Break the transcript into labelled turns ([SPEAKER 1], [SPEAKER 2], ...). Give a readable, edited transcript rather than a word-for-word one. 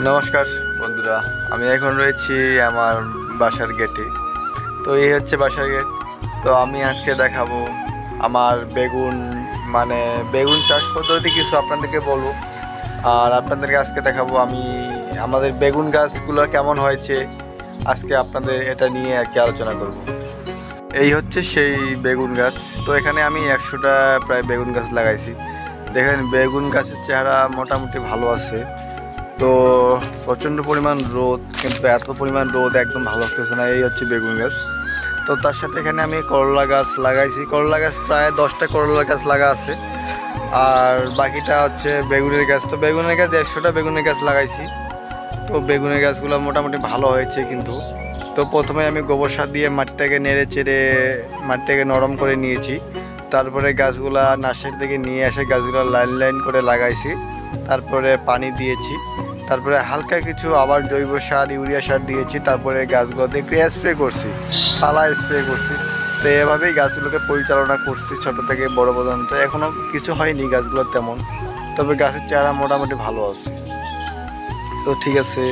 [SPEAKER 1] নমস্কার বন্ধুরা, আমি এখন রয়েছি আমার বাসার গেটে। তো এই হচ্ছে বাসার গেট। তো আমি আজকে দেখাবো আমার বেগুন, মানে বেগুন চাষ পদ্ধতি কিছু আপনাদেরকে বলবো। আর আপনাদেরকে আজকে দেখাবো আমি আমাদের বেগুন গাছগুলো কেমন হয়েছে। আজকে আপনাদের এটা নিয়ে আর কি আলোচনা করব। এই হচ্ছে সেই বেগুন গাছ। তো এখানে আমি 100টা প্রায় বেগুন গাছ লাগাইছি। দেখেন বেগুন গাছের চেহারা মোটামুটি ভালো আছে। তো প্রচণ্ড পরিমাণ রোদ, কিন্তু এত পরিমাণ রোদ একদম ভালো লাগতেছে না। এই হচ্ছে বেগুন গাছ। তো তার সাথে এখানে আমি করলা গাছ লাগাইছি। করলা গাছ প্রায় 10টা করলা গাছ লাগা আছে। আর বাকিটা হচ্ছে বেগুনের গাছ। তো বেগুনের গাছ 150টা বেগুনের গাছ লাগাইছি। তো বেগুনের গাছগুলো মোটামুটি ভালো হয়েছে কিন্তু। তো প্রথমে আমি গোবর সার দিয়ে মাটিটাকে নেড়ে চেড়ে মাটিটাকে নরম করে নিয়েছি। তারপরে গাছগুলা নার্সারি থেকে নিয়ে এসে গাছগুলো লাইন লাইন করে লাগাইছি। তারপরে পানি দিয়েছি। তারপরে হালকা কিছু আবার জৈব সার, ইউরিয়া সার দিয়েছি। তারপরে গাছগুলোতে একটু স্প্রে করছি, পালা স্প্রে করছি। তো এভাবেই গাছগুলোকে পরিচালনা করছি ছোটো থেকে বড় পর্যন্ত। এখনও কিছু হয়নি গাছগুলোর তেমন, তবে গাছের চেহারা মোটামুটি ভালো আছে। তো ঠিক আছে।